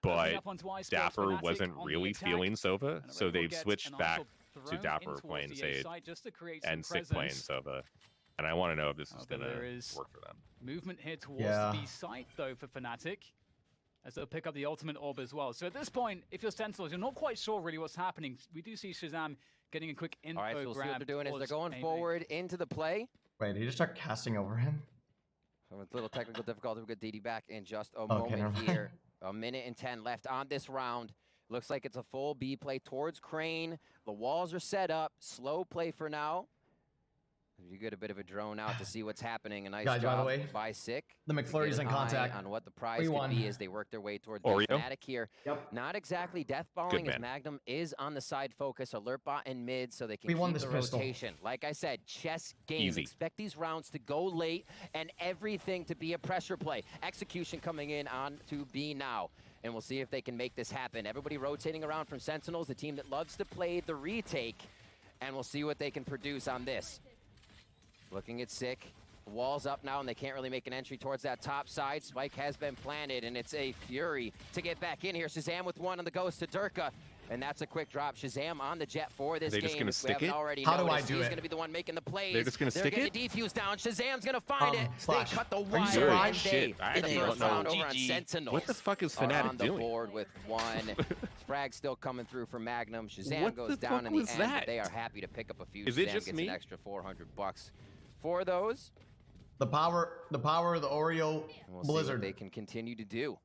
but dapr wasn't really feeling Sova, so they've switched back to dapr playing Sage and Sick playing Sova. And I want to know if this is going to work for them. Movement here towards the B site, though, for Fnatic, as they'll pick up the ultimate orb as well. So at this point, if you're Sentinels, you're not quite sure really what's happening. We do see shahzam getting a quick info grab. All right, so we'll see what they're doing is they're going forward into the play. Wait, did he just start casting over him? So with little technical difficulty, we'll get DD back in just a moment here. 1:10 left on this round. Looks like it's a full B play towards Crane. The walls are set up. Slow play for now. You get a bit of a drone out to see what's happening. A nice job by the way, by Sick. The McFlurry's in contact. On what the prize could be as they work their way towards the Fnatic here. Yep. Not exactly deathballing as Magnum is on the side focus. Alert bot in mid so they can keep the rotation. Like I said, chess game. Easy. Expect these rounds to go late and everything to be a pressure play. Execution coming in on to B now. And we'll see if they can make this happen. Everybody rotating around from Sentinels, the team that loves to play the retake. And we'll see what they can produce on this. Looking at Sick. Walls up now, and they can't really make an entry towards that top side. Spike has been planted, and it's a fury to get back in here. shahzam with one on the ghost to Durka. And that's a quick drop. shahzam on the jet for this game. They're just going to stick it? How do I do it? He's going to be the one making the plays. They're just going to stick it? They're getting the defuse down. shahzam's going to find it. Slash. They cut the Are you wire. surprised? Shit, I in the don't first know. round over on Sentinels. What the fuck is Fnatic on the doing? board with one. Frag still coming through for Magnum. shahzam What goes the down fuck in the was end. that? But they are happy to pick up a few. Is it shahzam just gets me? an extra $400 for those. The power of the Oreo We'll Blizzard. see what they can continue to do.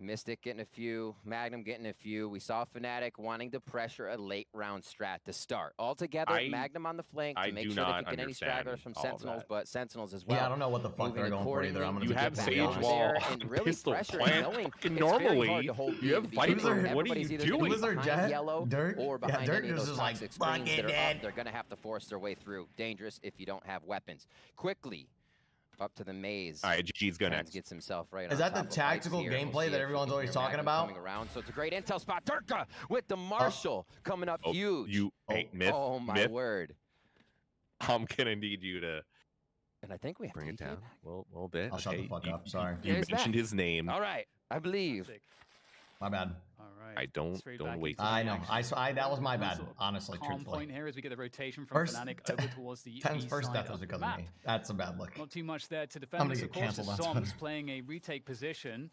Mystic getting a few, Magnum getting a few. We saw Fnatic wanting to pressure a late round strat to start. Altogether, Magnum on the flank to make sure they can get any stragglers from Sentinels, but Sentinels as well. Yeah, I don't know what the fuck they're going for either. I'm gonna you have back Sage on Wall, and really pistol pressure, plant. knowing it's Normally, very hard to hold you have Viper. What are you doing? Was there Jet? Yellow Dirt? or behind Dirt any of is those just like, toxic screens that are dead. up, they're going to have to force their way through. Dangerous if you don't have weapons. Quickly, up to the maze. All right, GG's go next. Gets himself right Is that the tactical gameplay that everyone's always talking about? Coming around, so it's a great intel spot. Durka with the Marshall coming up huge. Myth. Oh my word! I'm gonna need you to. And I think we have bring to it down a little bit. I'll shut the fuck up. Sorry. You mentioned his name. All right, I believe. My bad. All right. I don't wait. I know. That was my bad. Honestly, calm truthfully. point here as we get the rotation from Fnatic over towards the TENZ east first side death was of the because map. of me. That's a bad look. Not too much there to I'm defend. gonna Of get course, cancelled the on zombs Twitter. playing a retake position.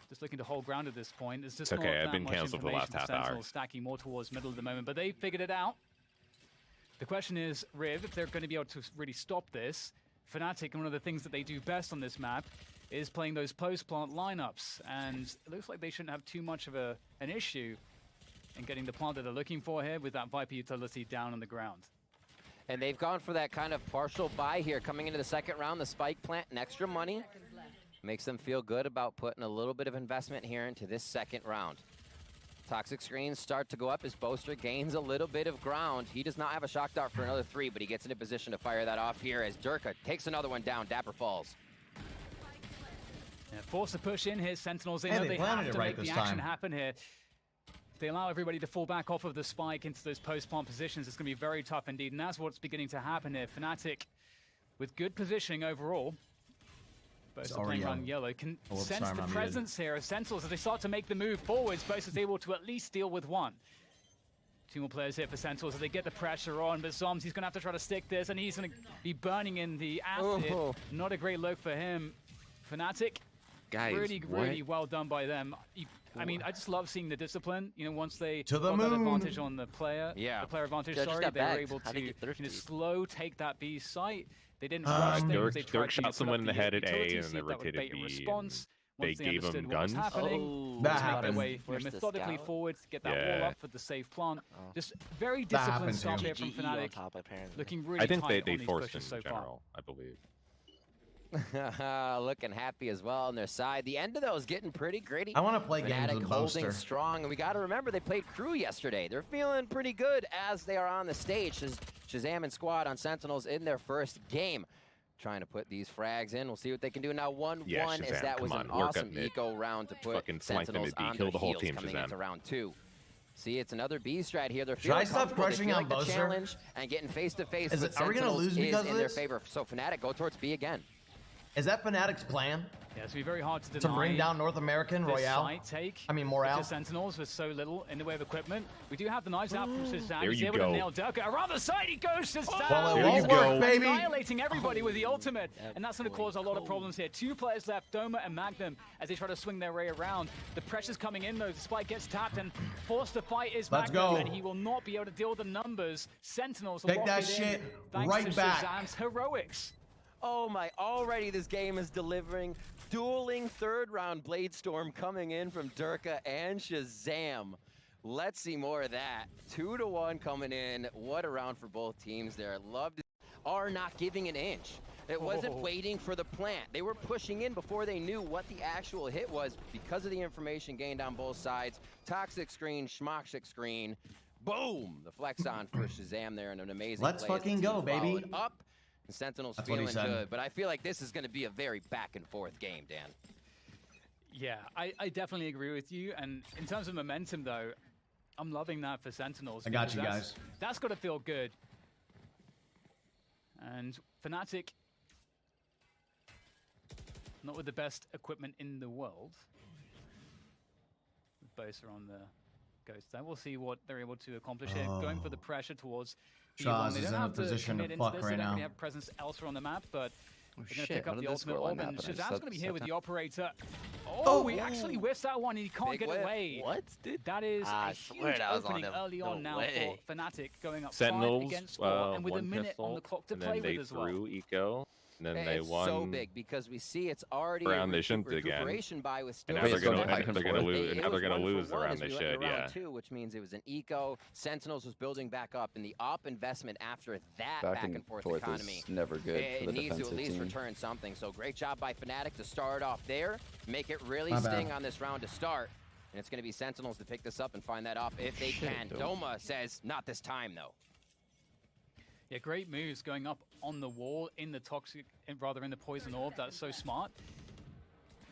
Just looking to hold ground at this point. There's just It's okay, not I've that been much cancelled for the last information half hour. Sentinels stacking more towards middle at the moment, but they figured it out. The question is, Riv, if they're going to be able to really stop this. Fnatic, one of the things that they do best on this map is playing those post-plant lineups, and it looks like they shouldn't have too much of an issue in getting the plant that they're looking for here with that Viper utility down on the ground. And they've gone for that kind of partial buy here. Coming into the second round, the spike plant and extra money makes them feel good about putting a little bit of investment here into this second round. Toxic screens start to go up as Boaster gains a little bit of ground. He does not have a shock dart for another 3, but he gets in a position to fire that off here as Durka takes another one down. dapr falls. Yeah, force to push in here. Sentinels, they Hey, know they they planted have it to right make the this action time. happen here. If they allow everybody to fall back off of the spike into those post-plant positions, it's going to be very tough indeed, and that's what's beginning to happen here. Fnatic, with good positioning overall, Boaster playing around yellow, can sense the presence here of Sentinels as they start to make the move forwards. Boaster's able to at least deal with one. 2 more players here for Sentinels as they get the pressure on, but zombs, he's going to have to try to stick this, and he's going to be burning in the acid. Not a great look for him. Fnatic, guys, really well done by them. I mean, I just love seeing the discipline. You know, once they To the got that moon. advantage on the player, the player advantage, sorry, they were able to slow take that B site. They didn't rush things. They tried to shot someone in the head at A, utility, and see they if that would rotated bait a B. response. They Once they gave understood him what was guns. happening, That just made happened. their way methodically forward to get that wall up for the safe plant. Just very That disciplined happened stuff too. here from Fnatic. Looking really I think tight they on these forced pushes in so far. general, I believe. Looking happy as well on their side. The end of those getting pretty gritty. I want to play games Fnatic with holding Boaster. strong, and we got to remember they played crew yesterday. They're feeling pretty good as they are on the stage. shahzam and squad on Sentinels in their first game. Trying to put these frags in. We'll see what they can do now. 1-1 as that was an awesome eco round to put Sentinels on their heels coming into round 2. See, it's another B strat here. They're feeling comfortable. They feel like the challenge and getting face to face with Are we gonna Sentinels lose because is of in their this? favor. So Fnatic go towards B again. Is that Fnatic's plan? Yeah, it's going to be very hard to deny. To bring down North American this Royale? side take. I mean, Morale. Because Sentinels with so little in the way of equipment. We do have the knives out from shahzam. There He's you able go. to nail Durka. Around the side he goes, shahzam. Well, it There you won't go. work, baby. Annihilating everybody with the ultimate. And that's going to cause a lot of problems here. 2 players left, Doma and Magnum, as they try to swing their way around. The pressure's coming in though. The spike gets tapped and forced to fight is Let's Magnum. go. And he will not be able to deal with the numbers. Sentinels Take lock that it in, shit thanks right to back. shahzam's heroics. Oh my, already this game is delivering. Dueling third round Blade Storm coming in from Durka and shahzam. Let's see more of that. 2-1 coming in. What a round for both teams there. Loved it. Are not giving an inch. It wasn't waiting for the plant. They were pushing in before they knew what the actual hit was because of the information gained on both sides. Toxic screen, schmoxic screen. Boom! The flex on for shahzam there and an amazing Let's play as the fucking team go, baby. followed up. And Sentinel's That's what he feeling said. good, but I feel like this is going to be a very back and forth game, Dan. Yeah, I definitely agree with you. And in terms of momentum, though, I'm loving that for Sentinels. I got because you that's- guys. That's got to feel good. And Fnatic, not with the best equipment in the world. Both are on the ghost there. We'll see what they're able to accomplish here. Going for the pressure towards Shahz They is don't in a have to position to commit into fuck this. right They don't now. really have presence elsewhere on the map, but they're going to shit, pick how up did the this ultimate scoreline orb, and happen? I just shahzam's said going to be here with second. the operator. Oh, he actually whiffs that one, and he can't Big get whiff. away. What? Dude? That is I a swear huge that was on opening him. early No on now way. for Fnatic, going up 5 Sentinels, against 4, and with a one minute pistol, on the clock to and play then they with as well. threw eco, and then they It's won. so big because we see it's already round a they shouldn't again. recuperation by with still And now Wait, they're so gonna, back and they're gonna forth? lose. It Now they're was gonna 1 for lose 1 around as they we went should. into round Yeah. 2, which means it was an eco. Sentinels was building back up, and the op investment after that Back and and forth forth economy. is never good for It the needs to defensive at least team. return something. So great job by Fnatic to start off there, make it really My bad. sting on this round to start. And it's going to be Sentinels to pick this up and find that op if they Shit, can. Doma says, not this time, though. Yeah, great moves going up on the wall in the toxic, rather in the poison orb. That's so smart.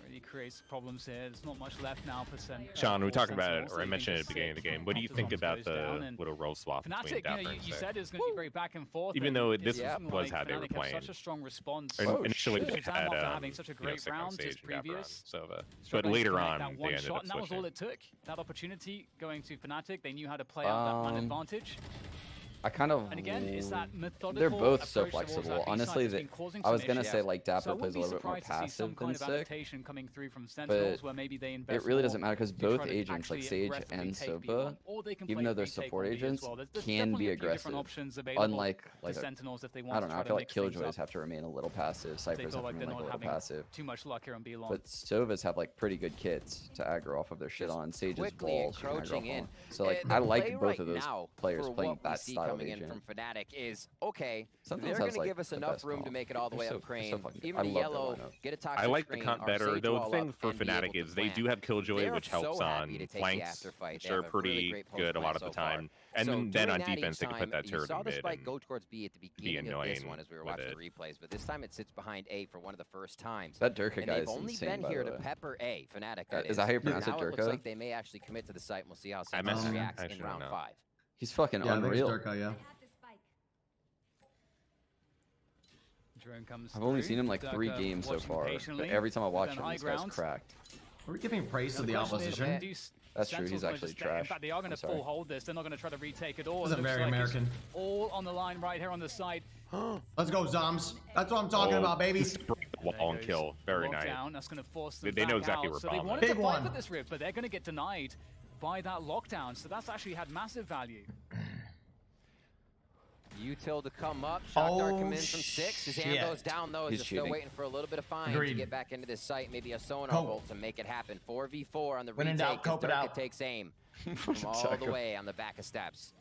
Really creates problems here. There's not much left now for Sean, we for talked about it, Sentinels. or I They can mentioned it at just the beginning of the sit game. What do you until think Zombs about goes the down, and little roll swap between Fnatic, dapr you and you Sig? said it's going to be very back and forth. Even and though it's this looking was like how they were Fnatic have playing. such a strong response. Oh, Initially, shit. they Shahzam had after having such a great Sig on round stage, just dapr on previous. Sova. But struggling to later connect on, that they one ended shot, up and that was all switching. it took. That opportunity going to Fnatic. They knew how to play out that man advantage. I kind of. And again, it's that methodical They're both so approach towards flexible. that B Honestly, side that's been causing I was some gonna issues. say like So I dapr wouldn't plays a be little bit more surprised to see some passive kind than of Sig, adaptation coming through from Sentinels, where maybe they invest it really more doesn't matter because to both try to agents like actually Sage aggressively and take Sova, B1, or they can even play though they're retake support on B as agents, well. There's can definitely be a few different aggressive. options available Unlike to Sentinels if they I want don't to know. I try feel to like mix things Killjoys up. have to remain a little passive. They Cyphers feel have like to they're remain like not a little having passive. too much luck here on B-long. But Sovas have like pretty good kits to aggro off of their shit Just on. Sage's quickly walls you can aggro encroaching off in. on. So like The I like play both right of those now players for playing what we that see style of coming in agent. from Fnatic is okay. Sometimes They're has, going to like, give us the enough best room to comp. make it all the way They're up so crane. fucking good. Even I the love their yellow, lineup. get a toxic I like the screen, comp our better. Sage Though wall the thing up for and be Fnatic able to is they plant. do have Killjoy, They're which so helps happy on to take the flanks, afterfight. which They are have a really pretty great good a lot post-plant of the so far. time. And So then during on that defense, they can put time, that you turret saw in the mid spike and go towards B at the beginning of this annoying one as we were with watching it. the replays, but this time it sits behind A for one of the first times. That Durka And guy they've is only insane, been by here the to way. pepper A, Fnatic that Is that how you pronounce it, now it looks Durka? like they may actually commit to the site, and we'll see how I meant Sentinels to. reacts I in should've round known. 5. He's fucking Yeah, I think it's unreal. Durka, yeah. Drone comes I've only through. seen him like 3 Durka games so watching far, but patiently, every time I watch then him, high this guy's ground. cracked. Are we giving praise to the question is, opposition? do That's true, he's Sentinels gonna actually just stay- trash. In fact, they are going I'm to sorry. full hold this. They're not going to try to retake it all. This is It looks very like it's American. all on the line right here on the side. Let's go, Zombs. That's what I'm talking about, baby. Just break the wall and kill. Very nice. Lockdown. That's going to force them They know back exactly out. where So they bomb wanted is. to Big fight one. for this rip, but they're going to get denied by that lockdown. So that's actually had massive value. Util to come up. Shock Dart come Oh, in from 6. His hand shit. goes down, though. He's He's still cheating. waiting for a little bit of fine Agreed. to get back into this site. Maybe a sonar Cope. bolt to make it happen. 4v4 on the When in retake. doubt, as cope it Durka out. takes aim from all the way on the back of steps.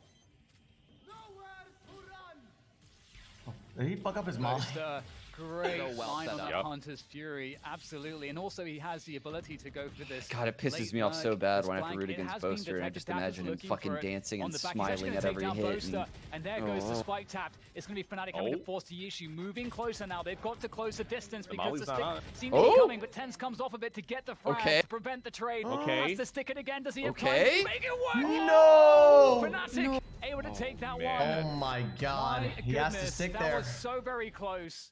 Did he fuck up his mom? Just a great So well line set on up. that Yep. Hunter's Fury, absolutely. And also he has the ability to go for this. God, it pisses late me off so lurk, bad this when I have to flank. root It against has been Boaster and I detected. just Dapper's imagine him looking fucking for it dancing on and the back. He's actually smiling gonna at take every down hit. Boaster, and there goes the Oh. spike tapped. It's going to be Fnatic having to force the issue, moving closer now. They've got to close the distance because Molly's the not stick on it. seemed to be Oh! coming, but TENZ comes off of it to get the frag Okay. to prevent the trade. Okay. Has to stick it again. Does he have Okay. time to make it work? No! Fnatic able to take that man. one. Oh my god. My He has to goodness, stick that there. was so very close.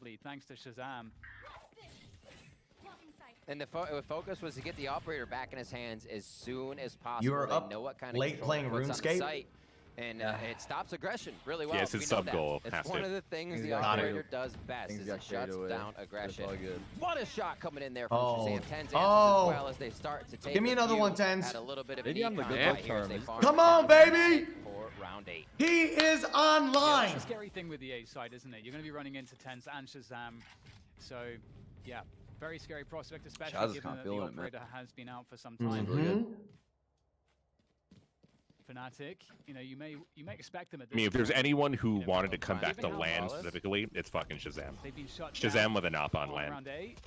aggressively, thanks to shahzam. And the focus was to get the operator back in his hands as soon as possible. You were They up know what kind of late control playing he puts on the RuneScape? site. And it stops aggression really well. Yeah, it's his We know sub goal. that. Has It's one to. of the things Things the got operator does best Things is got it shuts away. down That's aggression. all good. What a shot coming in there from Oh. Shazam. TENZ as Oh. well as they start to take Give me a another few, one, TENZ. had a little bit of Maybe an I'm the econ good right luck here as they charm. farm Come on, down baby! for round 8. He is Yeah, online. that's the scary thing with the A side, isn't it? You're going to be running into TENZ and shahzam. So, yeah, very scary prospect, especially Shaz is given kinda that the feeling it, man. operator has been out for some time. Mhm. Fnatic, you know, you may expect them at I this mean, if there's point. anyone who You know, wanted to come back to given how land well specifically, it's fucking Shazam. they've been shut Shazam down with an op on land. round 8,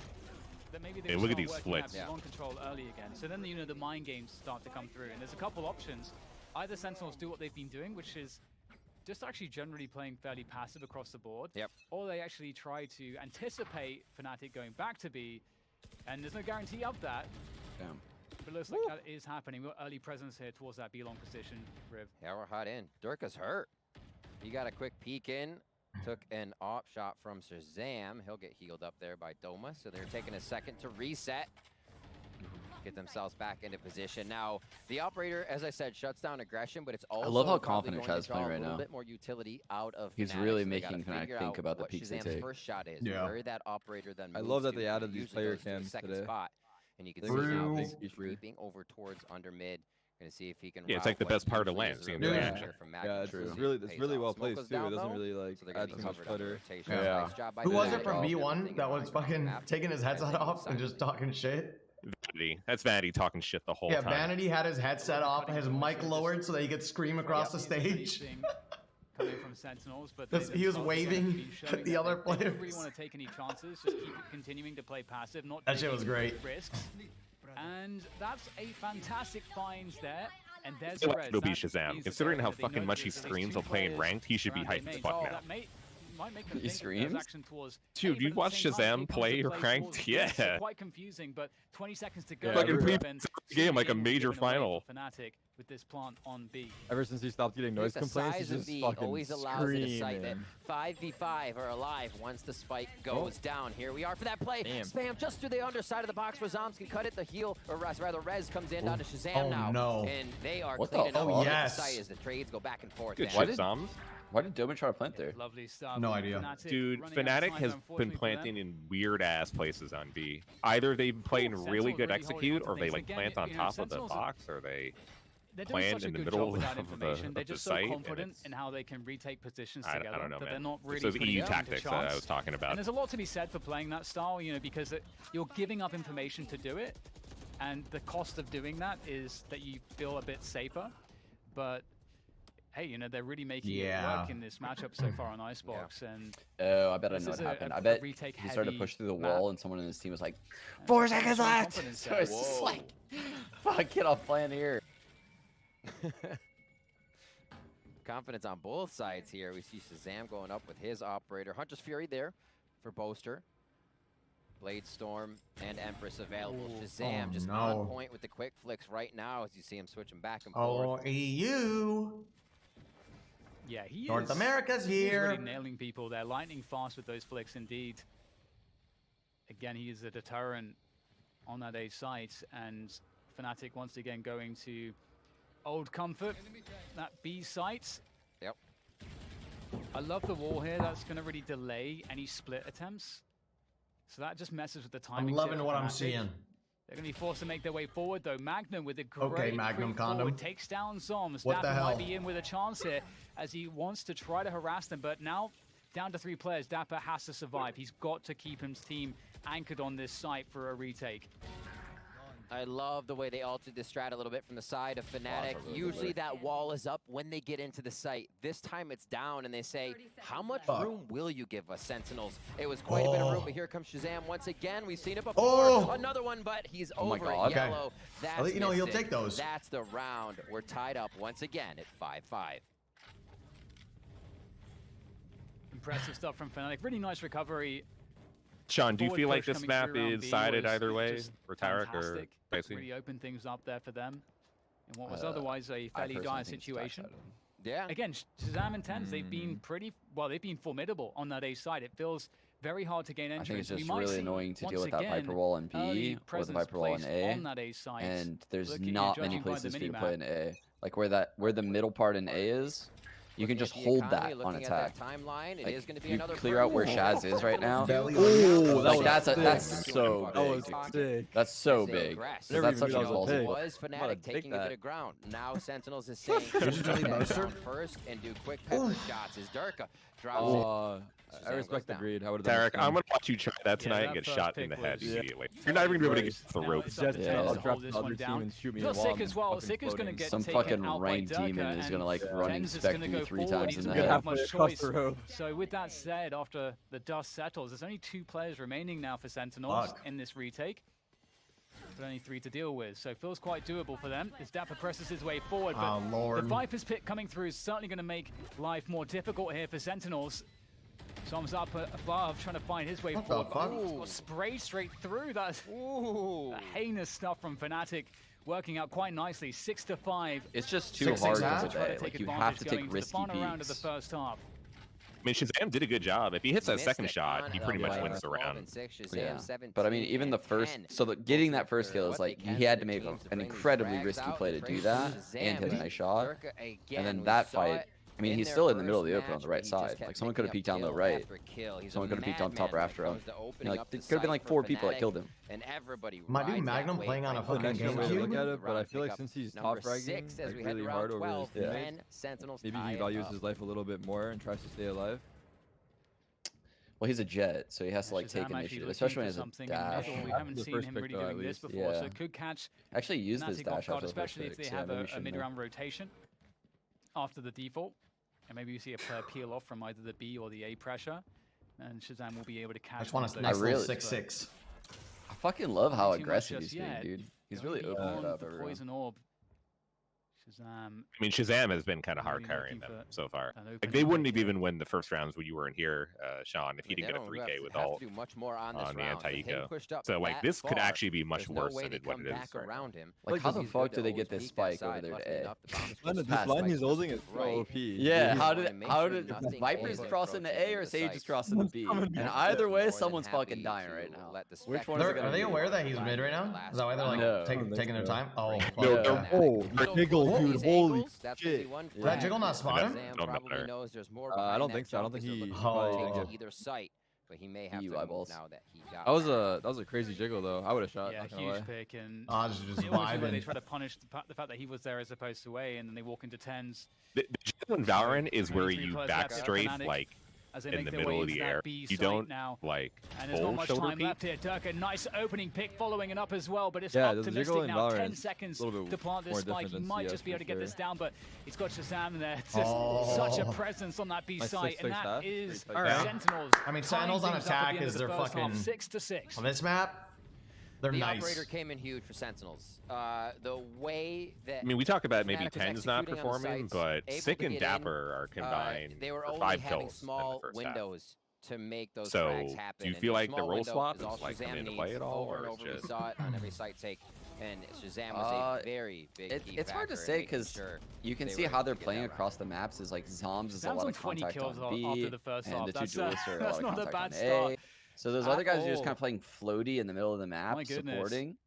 that maybe they Hey, will look at start these working flicks. at long control early again. So then, you know, the mind games start to come through, and there's a couple options. Either Sentinels do what they've been doing, which is just actually generally playing fairly passive across the board, Yep. or they actually try to anticipate Fnatic going back to B, and there's no guarantee of that. Damn. But it looks like that is happening. We've got early presence here towards that B-long position, Riv. Yeah, we're hot in. Durka's hurt. He got a quick peek in. Took an op shot from Shazam. He'll get healed up there by Doma. So they're taking a second to reset. Get themselves back into position. Now, the operator, as I said, shuts down aggression, but it's also love how probably confident going Chaz to playing draw right a little now. bit more utility out of He's Fnatic, really so they gotta making Fnatic figure think out about the what peaks they Shazam's take. first shot is, Yeah. where that operator then I moves love that to, they and added it these usually player goes to a cams second today. spot. And you can True. see now Big he's creeping over towards under mid. Gonna see if he can. Yeah, it's route like the what best part of usually land, is a seeing the real action. pressure from Yeah, Magnus, it's who really pays well off. placed Smoke too. It goes doesn't down, really though, like so they're gonna add be too much covered under clutter. rotation. Yeah. Nice job by Who was Fnatic. it from B1 that was fucking taking his headset off and just talking shit? Vanity. That's Vanity talking shit the whole Yeah, time. Vanity had his headset off, his mic lowered so that he could scream across the stage. Coming from Sentinels, but He was themselves again waving have been showing at the that other they don't really players. want to take any chances, just keep continuing to play passive, not That shit was taking great. risks. And that's a fantastic find there. And there's I the feel like res. it'll be That Shazam. means Considering that how they fucking know much he there's at least screams two while playing players ranked, he should be around their hyped as main. fuck Oh, now. that might make them He think that streams? there's action towards Dude, A, you but at the watch same time, Shazam it comes play to play ranked? towards B, so Yeah. quite confusing, but 20 seconds to go. Fucking Riv, pre- and game like a CBA will be major given away final. for Fnatic with this plant on B. Ever since he stopped getting noise The complaints, size he's of just V fucking always allows it to cite that screaming. 5v5 are alive once the spike goes down. Here we are for that play. Damn. Spam just through the underside of the box where Zombs can cut it. The heal, or rather Rez comes in down to Shazam Oh, now. no. And they are What the cleaning up fuck? all the Yes. site as the trades go back and forth. Good then. shit, did- Zombs. Why did Doman try to plant there? Lovely stuff. No idea. Dude, running out of Fnatic time, has been unfortunately for them. planting in weird ass places on B. Either they play in Sentinels really good really holding execute, on to or they things. like Again, plant on you know, top of the Sentinels are- box, or they They're doing planned such a in the good middle job with that of the- information. They're of the just so site, and confident it's- in how they can retake positions I together don't know, that man. they're not really It's those putting EU it out into tactics that I chance. was talking And about. there's a lot to be said for playing that style, you know, because you're giving up information to do it, and the cost of doing that is that you feel a bit safer. But hey, you know, they're really making it Yeah. work in this matchup so far on Icebox, and Oh, I bet I This know is what a- happened. a I bet retake he started to heavy push through the map. wall, and someone in his team was like, and 4 some seconds strong left! confidence So there. it's just Whoa. like, fuck, get off plan here. Confidence on both sides here. We see Shazam going up with his operator. Hunter's Fury there for Boaster. Blade Storm and Empress available. Shazam Oh, just no. on point with the quick flicks right now as you see him switching back and Oh, forth. EU. Yeah, he North is. America's He's here. really nailing people. They're lightning fast with those flicks indeed. Again, he is a deterrent on that A site, and Fnatic once again going to Old Comfort, that B site. Yep. I love the wall here. That's going to really delay any split attempts. So that just messes with the I'm timing. loving what I'm seeing. They're going to be forced to make their way forward, though. Magnum with a great Okay, Magnum creep condom. forward, takes down Zombs. What the dapr hell? might be in with a chance here as he wants to try to harass them, but now down to 3 players. dapr has to survive. He's got to keep his team anchored on this site for a retake. I love the way they altered this strat a little bit from the side of Fnatic. really Usually good. that wall is up when they get into the site. This time it's down and they say, how much Fuck. room will you give us, Sentinels? It was quite a bit of room, Oh. but here comes Shazam once again. We've seen it before. Oh. Another one, but he's Oh my over God. at yellow. Okay. That's I'll let you know he'll missed it. take those. That's the round. We're tied up once again at 5-5. Impressive stuff from Fnatic. Really nice recovery. Sean, do you Forward feel like push this coming map through round is B sided was either way just for Tarik or fantastic. Dicey? Really opened things up there for them in what was Uh, otherwise a I fairly personally dire think it's situation. top-sided. Yeah. Again, Shazam and TENZ, they've been pretty, well, they've been formidable on that A side. It feels very hard to gain I entrance. think it's We just might really see, annoying to deal once with that again, Viper wall in early B or the presence Viper wall in placed A, on that A side. and there's Look at you not many judging by the places for you to play minimap. in A. like where the middle part in A is. You can just hold that on attack. Timeline, it Like, is going to be you another clear out where Shaz is right now. Ooh, Like that's so That was big. sick. That's so big. 'Cause that's such a ballsy. Was Fnatic taking a bit of ground. Now Sentinels is saying first and do quick pepper shots as Durka drops it. I respect the greed. I would have Tarik, I'm gonna watch you try that tonight and get shot in the head immediately. You're not even gonna be able to get the rope. I'll drop the other team and shoot me in the wall. Sick as well. Sick is going to get Some taken fucking out by ranked demon is gonna like run TENZ is inspect gonna you go 3 forward. times He in the doesn't head. have much Across choice. the road. So with that said, after the dust settles, there's only 2 players remaining now for Sentinels in this retake. But only 3 to deal with, so feels quite doable for them as dapr presses his way forward. But Lord. the Viper's Pit coming through is certainly going to make life more difficult here for Sentinels. Zombs up above, trying to find his way forward. fuck? He's got sprayed straight through. That's heinous stuff from Fnatic, working out quite nicely. 6 to 5. It's just too 6-6 hard half? to play. Like you have to take risky round of the peeks. first half. I mean, Shazam did a good job. If he hits that second shot, he pretty much wins the round. Yeah, but I mean, even the first, getting that first kill is like he had to make an incredibly risky play to do that and hit a nice shot, and then that fight. I mean, he's still in the middle of the open on the right side. Like someone could have peeked down low right. Someone could have peeked on top or after him. You know, like there could have been like 4 people that killed him. My dude Magnum playing on a The fucking next one way to look GameCube. at it, but I feel like since he's top fragging like really hard over his teammates, maybe he values his life a little bit more and tries to stay alive. Well, he's a jet, so he has to like take initiative, especially when he has a dash. We haven't The seen first him pick, really though, doing at this least. before, Yeah. so could catch Actually used his Fnatic dash off guard, after the first especially if pick, they so have maybe we a should know. mid-round rotation after the default. And maybe you see a player peel off from either the B or the A pressure, and Shazam will be able to catch. I just want one a of nice those little hits, but 6-6. I fucking love how Too much aggressive just he's being, yet. dude. He's Going really opening it beyond up the everyone. poison orb. Shazam. I mean, Shazam has been kind of hard Really carrying looking them for so far. an Like opening they wouldn't right have even win the first rounds when you weren't here, Sean, if he didn't They get a don't 3K have with to all do much more on on the round. With him anti-eco. pushed up So like that this could far, actually be much there's no worse way than to what come it is back right now. around him. Like how the He's fuck good do they to get this always peek that spike over side, there lucky to A? enough to bounce Line, just this past, line like, he's holding is right. so OP. Yeah, You how wanna did make how sure did nothing Viper's is crossing the A or approaching Sage the is site. crossing the B? And Yeah. either way, More than someone's happy fucking dying to right now. let the Which spec- one is it Are gonna they be? aware that he's mid right now? Is that why they're like No. taking their time? Oh, fuck. No, yeah. Oh, jiggle, Little dude, these holy angles, that's shit. 51 Did that jiggle not spot him? Shazam No, not probably there. knows there's more I behind don't that think so. I don't jump think as they're he looking probably to didn't take get. either site, but he may have You to eyeballs. now that he got That was a crazy jiggle though. I would have shot. Yeah, Not gonna lie. huge pick, and Odds are just it almost feels like they vibing. try to punish the fact that he was there as opposed to A, and then they walk into TENZ The jiggle in Valorant is where Three you players back left, strafe Fnatic, like as they in make the their middle way of into the that air. B You site don't now. like And there's not full much shoulder time peek. left here. Durka, nice opening pick following it up as well, but it's Yeah, the optimistic jiggle in now. Valorant 10 is seconds a little bit to plant this more spike. He different than might CS just be able to for get this sure. down, but he's got Shazam there. Just Oh. such a presence on that B Like site, and 6-6 half? that is Pretty tight. Sentinels. I mean, tying Sentinels on things up at the attack end of is the their first half, fucking- 6 to 6. On this map, they're The nice. operator came in huge for Sentinels. The way that I mean, we talk about maybe Fnatic was TENZ not executing on the performing, sites, but able Sick to and get in, dapr are combined they were for only 5 having kills small in the first half. windows to make those So, frags happen. do you and feel the like the small role window swap is is all like Shazam coming into needs play at all, over and or over. it's We just saw it on every site take, and Shazam was a very big key It's hard to factor in say making because sure you can they see were how able they're to get playing that across round. the maps. Is like Zombs is a Sam's lot on of 20 contact kills on B, after the first and half. the 2 That's, duelists are a that's lot of not a contact bad on start. A. So those at other guys are just all. kind of playing floaty in the middle of the map, My goodness. supporting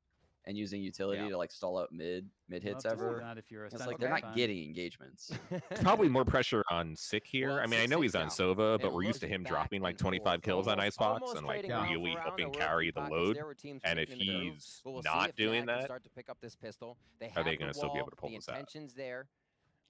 and using utility Yeah. to like stall out mid Love hits to see ever. that if you're a It's like Sentinels they're not fan. getting engagements. Probably more pressure on Sick here. Well, I mean, I know he's on 6-6 now. Sova, but And we're used to looking him back dropping like and 25 forth, kills on Icebox almost and like trading round really for round. helping There were carry key the pockets. load. There were teams And if making the move. he's But we'll see not if doing Fnatic can that, start to pick up this pistol. They are have they the going to still be wall, able to pull the this out? intentions there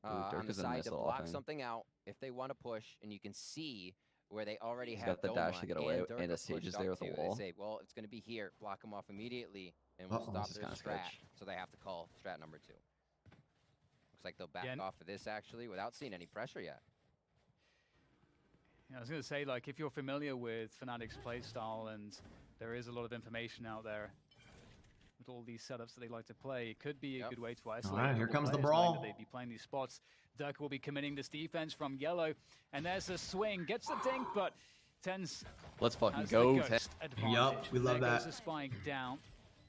Dirk on the is a side nice to little block offhand. something out if they want to push, and you can see where they already He's have got the dash to Doma get away, Dirk and a pushed Sage is up there with a too. wall. They say, well, it's going to be here. Block them off immediately, and we'll Uh-oh. stop This is their kinda strat. sketch. So they have to call strat number 2. Looks like they'll back Yeah, off of this actually without seeing any pressure yet. Yeah, I was going to say, like, if you're familiar with Fnatic's playstyle, and there is a lot of information out there with all these setups that they like to play, it could be a good way to isolate. Alright, a here couple comes the players, knowing that brawl. they'd be playing these spots. Durka will be committing this defense from yellow, and there's a swing, gets the dink, but TENZ Let's fucking has go. the ghost advantage. Yup, we love there goes that. the spike down.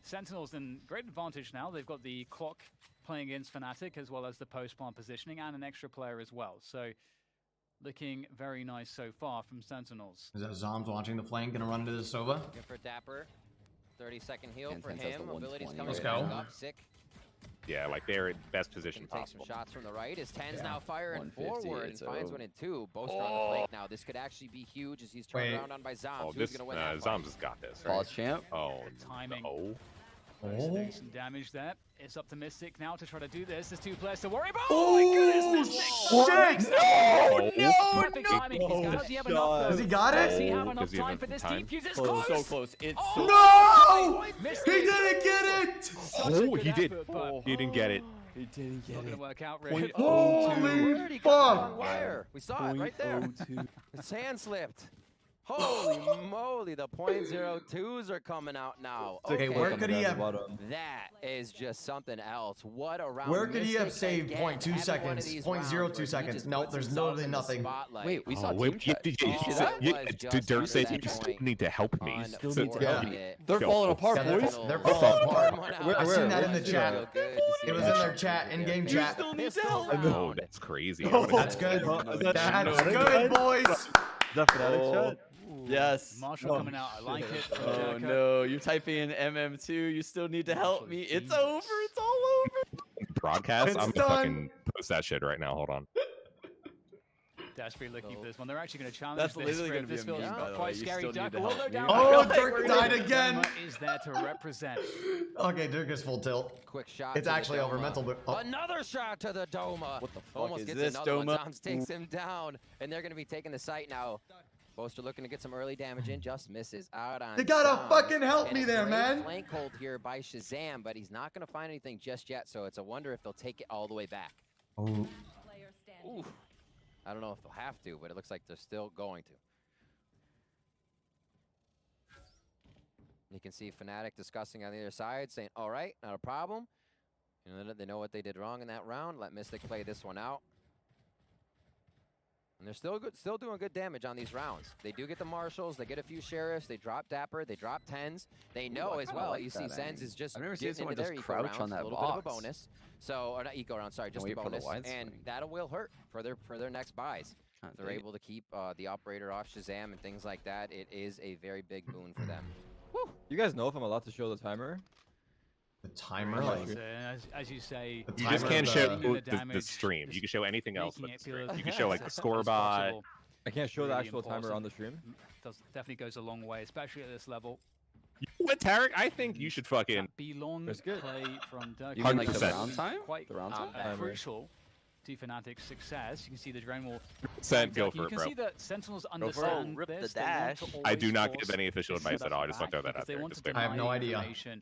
Sentinels in great advantage now. They've got the clock playing against Fnatic, as well as the post-plant positioning, and an extra player as well. So looking very nice so far from Sentinels. Is that Zombs watching the flank? Gonna run into the Sova? Good for dapr. 30-second heal And for TENZ has him. the Abilities 120 coming Let's back go. up. Sick. Yeah, like they're in best position Take some possible. shots from the right as TENZ now firing 150, forward and it's finds over. one and two. Both are on the flank now. This could actually be huge as he's turned around on by Zombs. Oh, Who's this going to win that fight? Zombs has got this. Pause Right? champ. Oh, Timing. oh. Doing some damage there. It's up to Mystic now to try to do this. There's 2 players to worry about. Oh my goodness, Mystic! No! Perfect timing. Does he have enough? Has he got Does it? he have Oh, enough does he have time for enough this time? defuse? It's Close, close. so close. It's No! Mystic. He didn't get it! Such a Oh, good he did. effort, but He didn't get it. He didn't not get gonna it. work out really. Holy Where'd he cut the wrong fuck! wire? We saw it right there. His hand slipped. Holy moly, the .02s are coming out now. Okay, where could he have? That is just something else. What a round. Where could he have Mystic saved again, 0.2 having one of seconds? these rounds 0.02 where he seconds. just Nope, puts there's himself literally in the nothing. spotlight. Wait, we saw Wait, team chat. did Oh, you that said, was just dude, Dirk under said that you still point. need to help me. Unfortunate. So- need to help Yeah. They're falling apart, Yeah, they're- boys. they're falling apart. Where- I seen that in the where- chat. So good to see It was that. in their chat, in-game chat. still need Pistol help. round. Oh, that's crazy. That's good. That's good, boys. Is that Fnatic Oh, shot? yes. Marshall coming out. I like it. from Oh Jericho. no, you're typing in MM2. You still need to help me. It's over. It's all over. Broadcast? It's I'm done. gonna fucking post that shit right now. Hold on. Desperately looking for this one. They're actually going to challenge That's this. literally script. gonna be This a feels meme, by the quite way. You scary. still need Duck to will help go me. down. Oh, I feel like Dirk died Doma again. is there to represent. Okay, Dirk is full tilt. Quick shot. It's to the actually over Doma. mental. But oh. Another shot to the Doma. What the fuck Almost is gets this, another one. Doma? Zombs takes him down, and they're going to be taking the site now. Boaster looking to get some early damage in, just misses out on. You gotta Zombs. fucking help And me a there, great man. Flank hold here by Shahzam, but he's not going to find anything just yet. So it's a wonder if they'll take it all the way back. Oh. Ooh. I don't know if they'll have to, but it looks like they're still going to. You can see Fnatic discussing on the other side, saying, all right, not a problem. You know, they know what they did wrong in that round. Let Mystic play this one out. And they're still doing good damage on these rounds. They do get the marshals, they get a few sheriffs, they drop dapr, they drop TENZ. They know I as kinda well. like You see that SENZ angle. is just I've never seen getting someone into their just eco crouch rounds, on that a little bit of a box. bonus. So, or not eco round, sorry, just wait a for the bonus. wide And swing. that will hurt for their next buys. Can't They're take it. able to keep the operator off Shahzam and things like that. It is a very big boon for them. Woo! You guys know if I'm allowed to show the timer? The timer. Yeah, Like, sure. As you say, The You just timer can't of show the- the damage, stream. You just can show anything else making but the it feel stream. as You can show like the as score by. possible. I can't show the Really actual timer important. on the stream. Definitely goes a long way, especially at this level. You know what, Tarik? I think you should fucking. That belong That's good. play from Dirk. You mean like the 100%. round time? Quite The round time? Timer. crucial to Fnatic's success. You can see the drone will. Send, go You for it, can bro. see that Sentinels for it. understand Rip the this. They want dash. to I always do not force give any official this advice at all. I setup just want to throw back that out because they there. want Just to to- I have no deny idea. information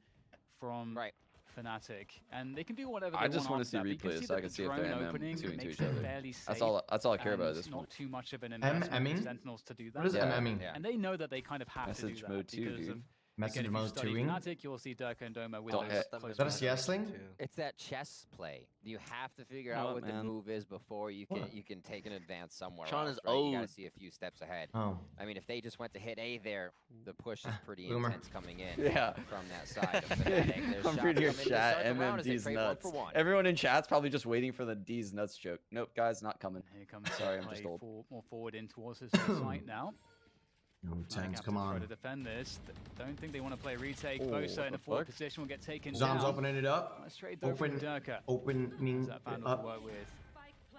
from Right. Fnatic, and they can do whatever they I just want want to see after that. You replays see so I that can the see if they're drone MM opening doing to makes each it other. fairly safe. That's all I care about at and this not point. too much of an M- investment for Emming? Sentinels to do that. What is Yeah. MMing? Yeah. And they know that they kind of have to Message do mode that two, because dude. of Message again, if you mode study 2ing? Fnatic, you'll see Dirk and Doma with Don't those hit. close Is that a range. CS thing? It's that chess play. You have to figure What, out what man? the move is before you can What? take an advance somewhere Sean else. is Right? You gotta owed. see a few steps ahead. Oh. I mean, if they just went to hit A there, the push is pretty Boomer. intense coming in Yeah. from that side of Fnatic. There's I'm shots pretty coming sure to chat start the round as they MMD's trade one nuts. for one. Everyone in chat's probably just waiting for the D's nuts joke. Nope, guys, not coming. Here comes Sorry, the I'm just play old. more forward in towards his site now. No, Fnatic TENZ, have come to try on. to defend this. Don't think they want to play retake. Oh, Bosa what in a the forward fuck? position will get taken Zombs down. opening it up. Let's trade though from Open. Durka. Opening That Vandal it will up. work with.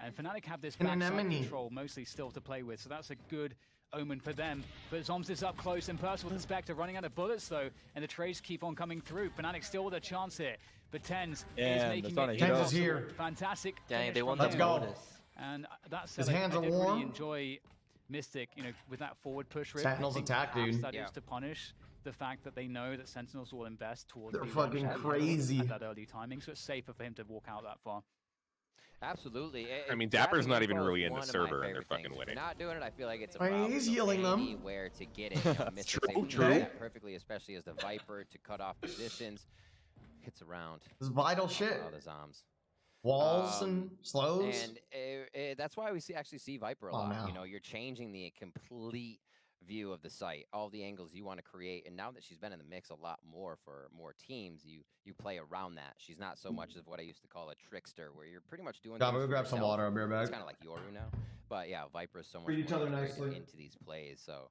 And Fnatic have this And an backside enemy. control mostly still to play with, so that's a good omen for them. But Zombs is up close and personal with the Spectre, running out of bullets though, and the trades keep on coming through. Fnatic still with a chance here, but TENZ is Damn, making that's not a it hit. TENZ is here. fantastic. Dang, finish they won from the Let's go. him. bonus. And that's His I hands are did warm. really enjoy Mystic, you know, with that forward push rip. Sentinels I think attack, perhaps dude. That Yeah. is to punish the fact that they know that Sentinels will invest towards They're the fucking launch crazy. at that early timing, so it's safer for him to walk out that far. Absolutely. I mean, Grabbing Dapper's not info even is really in the one of my server, and they're favorite fucking things. If winning. you're not doing it, I feel like it's a I mean, problem. he's to go healing them. anywhere to get it. You know, Mystic's true, able to do true. that perfectly, especially as the Viper to cut off positions. Hits around. This is vital shit. Oh, the Zombs. Walls and slows. And that's why we actually see Viper a Oh, lot. no. You know, you're changing the complete view of the site, all the angles you want to create. And now that she's been in the mix a lot more for more teams, you play around that. She's not so much of what I used to call a trickster, where you're pretty much doing. Gotta things go for grab some yourself. water. I'll be right It's back. kind of like Yoru now, but yeah, Viper is so much Treat each more other integrated nicely. into these plays. So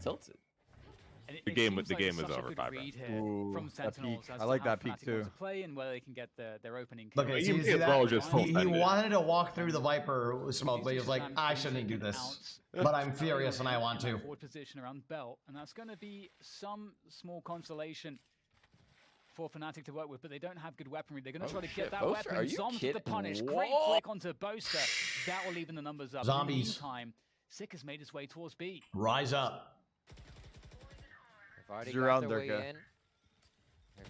tilted. The game was over 5 rounds. Ooh, From Sentinels I like that peak too. to play and where they can get their opening. Look, kill. you see that? He wanted to walk through the Viper smoke, but he was like, I shouldn't do this. But I'm furious and I want to. Forward position around belt, and that's going to be some small consolation for Fnatic to work with, but they don't have good weaponry. They're going to try to get that Boaster, weapon. are you Zombs with the kidding? punish. Whoa. Great click onto Boaster. That will even the numbers up. Zombies. In the meantime, Sick has made his way towards B. Rise up. You're around there, Here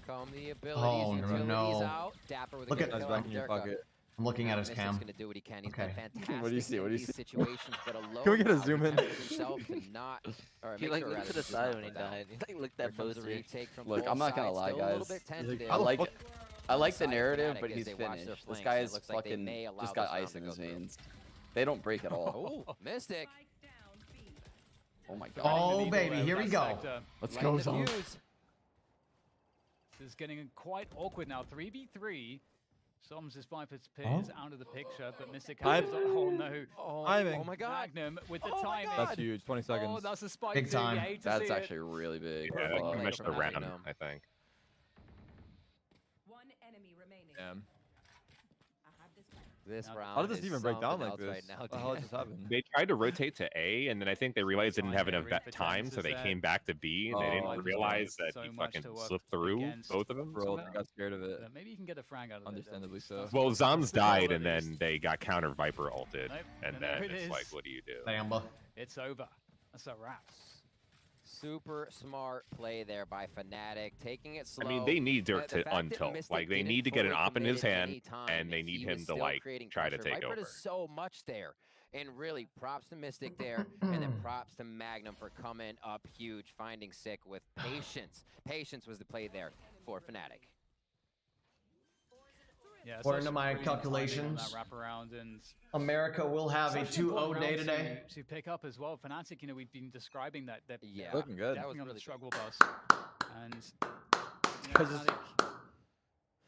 come the abilities. Utilities out. Dapr with a Look at Nice back in your pocket. I'm looking at his cam. Gonna do what he can. He's Okay. been fantastic. What do you see? What do you see? Situations, but alone Can we get a now, zoom in? tempers himself to not, or He make like sure looked rather to the does side not when he go down. died. He like looked Here at comes both the of you. retake from Look, both I'm not gonna sides. lie, Still a little guys. bit tentative. I like the Side narrative, Fnatic but as he's they watch their finished. This flanks. guy's It looks like they fucking may allow just got this round ice to in go his through. veins. They don't break at all. Oh, Mystic. Oh my god. Oh, baby, here we go. Let's Lighting go, the Zom. fuse. This is getting quite awkward now. 3v3. Zombs' Viper's Pit is out of the picture, but Mystic has oh no. Oh my god. Magnum with the Oh my timing. That's huge. 20 seconds. Oh, that's a spike Big too. You time. hate to That's see actually really big. Yeah, Perfect pretty play much from the round, Magnum. I think. One enemy remaining. Damn. I have this back. This How round How did this is even break down something like else this? right now. What the hell just happened? They tried to rotate to A, and then I think they realized they didn't have Trying to enough get ready for time, TENZ so they is came back to B, and they Oh, didn't like, realize that so he much fucking to work slipped through against. both of them. Bro, somehow. I got scared of it. Maybe you can get a frag out of it. Understandably so. Well, Zombs died, and At least. then they got counter Viper ulted, Nope, and and there then it it's is. like, what do you do? Samba. It's over. That's a wrap. Super smart play there by Fnatic, taking it slow. I mean, they need Dirk The to fact that untilt. Mystic Like, they didn't need to get an fully op in his commit at hand, any time, and they need he him was to, still like, creating try to pressure. take Viper over. does so much there. And really, props to Mystic there, and then props to Magnum for coming up huge, finding Sick with patience. Patience was the play there for Fnatic. Yeah, it's According to also my brilliant timing on calculations, that wraparound and America will have a such an 2-0 important day round today. to pick up as well. Fnatic, you know, we've been describing that. Yeah, Looking good. That was Definitely on really the good. struggle bus, and Because Fnatic,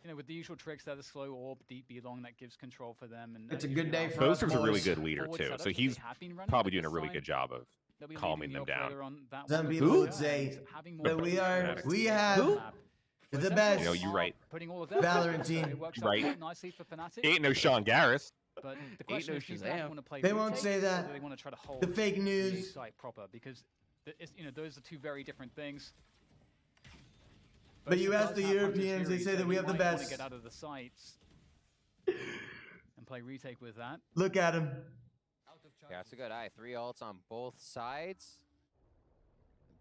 you know, with the usual tricks, they're the slow orb, deep B long that gives control for them. And It's a good day for us, Boaster's a really boys. good leader, forward too, setups so that he's they have been running, probably but doing a this really side, good job of they'll be calming leaving them the down. operator on that Some one. people Yeah, would and say having more that we Who? have map. the But best You know, you're right. Putting all of that Valorant team. it works Right. out quite nicely for Fnatic. Ain't no Sean Garris. But the question no is, do you Shazam. want to play They won't retake, say or that. do they want to try to hold The fake news. site proper? Because you know, those are two very different things. But you Boaster ask does the have Hunter's Europeans, they Fury, say so that we he have the might wanna best. Get out of the sites and play retake with that. Look at him. Yeah, that's a good eye. 3 ults on both sides.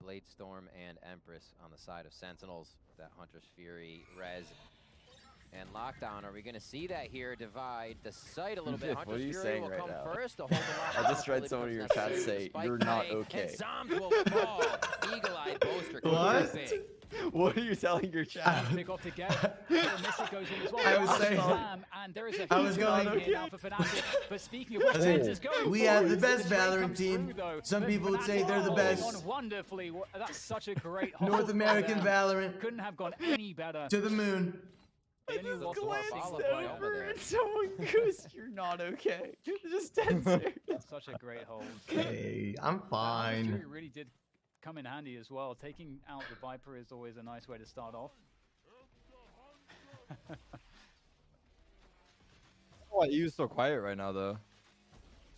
Blade Storm and Empress on the side of Sentinels. That Hunter's Fury, Res, and Lockdown. Are we going to see that here divide the site a little bit? What are Hunter's you Fury saying will right come now? first to hold the I just read some of your chats say, "You're not okay." And Zombs will fall. Eagle-eyed Boaster. What? Big. What are you telling your chat? Pick off together. Mystic goes in as well. I was saying- Shazam, and there is a I was huge going- line here now for Fnatic. But speaking of which, I was saying, TENZ is going we for have it. the best The trade Valorant comes team. through, though. Some But people would say they're the Fnatic best. holding on wonderfully. That's such a great hold North from American them. Valorant Couldn't have gone any better. to the moon. They only lost one follow play over there. and someone goes, "You're not okay." Just dead serious. That's such a great hold. Okay, I'm That fine. Fury really did come in handy as well. Taking out the Viper is always a nice way to start off. Oh, he was so quiet right now, though.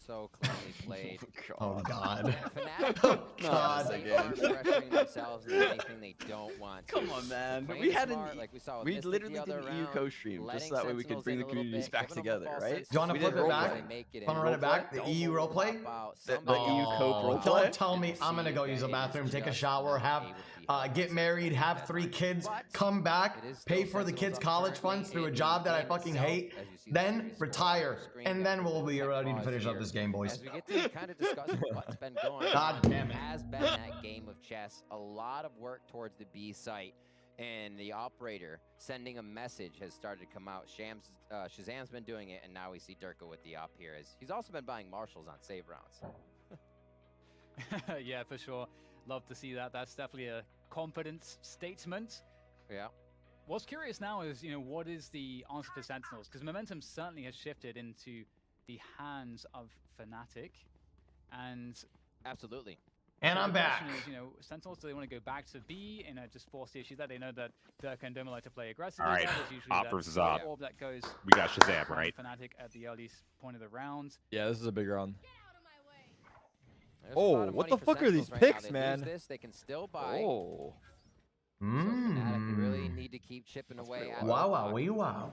So cleanly played. Oh God. Fnatic, Oh, God. they aren't pressuring themselves into anything they don't want to. Come on, man. Playing We had smart, an like we saw with we Mystic literally the did other an EU round, co-stream just letting so that way we could Sentinels bring in the a little communities bit, back giving them a together, false right? sense Do you wanna We flip did it role back? play. They make it in. Wanna run it back? The Don't EU hold roleplay? them out. The Somebody EU else. Coke roleplay? Don't tell me I'm gonna go use a bathroom, take a shower, have get married, have 3 kids, come back, pay for the kids' college funds through a job that I fucking hate, then retire, and then we'll be ready to finish up this game, boys. As we get to kind of discuss what's been going God on, damn it. has been that game of chess. A lot of work towards the B site, and the operator sending a message has started to come out. Shazam's been doing it, and now we see Durka with the op here. As he's also been buying marshals on save rounds. Yeah, for sure. Love to see that. That's definitely a confidence statement. Yeah. What's curious now is, you know, what is the answer for Sentinels? Because momentum certainly has shifted into the hands of Fnatic. And Absolutely. And so I'm the back. question is, you know, Sentinels, do they want to go back to B and just force the issue that they know that Durka and Doma like to play aggressively? All right, There's usually op that versus slow op. orb that goes We got Shazam, from right? Fnatic at the earliest point of the round. Yeah, this is a big round. There's a Oh, lot of what money the for fuck are these Sentinels right now. picks, They lose man? This, they can still buy. Oh. So Fnatic really Mmm. need to keep chipping away at Wow, the wow, puck. wee, wow.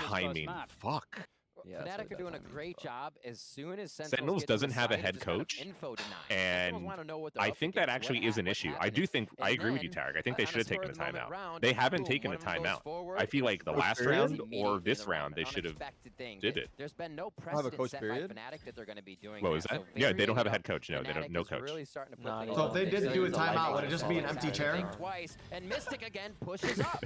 this first timing. map. Fuck. Yeah, Fnatic that's are doing a timing great problem. job as soon as Sentinels get to the doesn't have a site of head just kind of coach, info denying. and Sentinels wanna know what they're I up think that against, actually what is an what's issue. I happening. do think I And agree with you, then, Tarik. I think they on should a have taken a spur of the moment timeout. round, They haven't boom, taken a one of them goes timeout. forward, I feel like the goes last period? round immediately or in this the round they an should have unexpected thing. did it. There's been no have a precedent coach set period? by Fnatic that they're going to be doing What was that. that? So Yeah, very they don't have a young. head coach. No, they don't. Fnatic No is coach. really starting to put No, things So if on they the did table. do a It's timeout, lifeline. would it just be an empty chair? Twice, and Mystic again pushes up.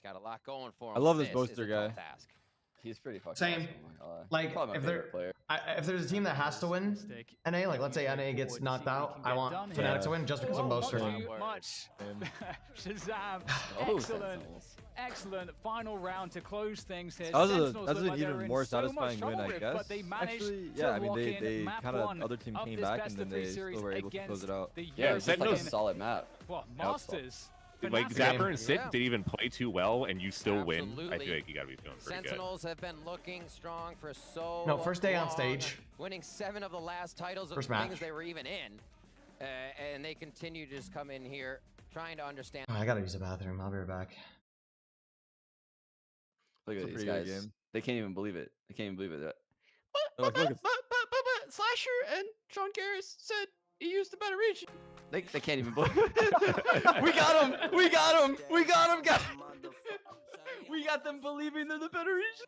He's got a lot going for him. I love this is Boaster a tall guy. task. He's pretty fucking Same. awesome. I'm not gonna lie. Like, Probably my if favorite they're, player. if there's a team that has to win NA, like let's say NA gets knocked out, I want Fnatic to win just because of Boaster. Not too much. Shahzam, excellent final round to close things here. That was Sentinels an look like they're even in more so much satisfying win, trouble I with, guess. but they managed Actually, to yeah, I mean, lock in they map kind of, one other team of came this back, best and of then three they series still were able to close against it out. the Yeah, it's just like a European, solid map. well, Masters. Like Fnatic. Zapper and Sid didn't even play too well, and you still win. I Absolutely. feel like you gotta be feeling pretty Sentinels have been looking strong for so No, first day on long, stage. winning 7 of the last titles of First the match. things they were even in. And they continue to just come in here trying to understand. Oh, I gotta use the bathroom. I'll be right back. Look at It's a these pretty good guys. game. They can't even believe it. They can't even believe it. Look, look, But Slasher and Sean Garris said he used the better reach. They can't even believe it. We got him! We got him! We got him, guys! We got them believing they're the better reach.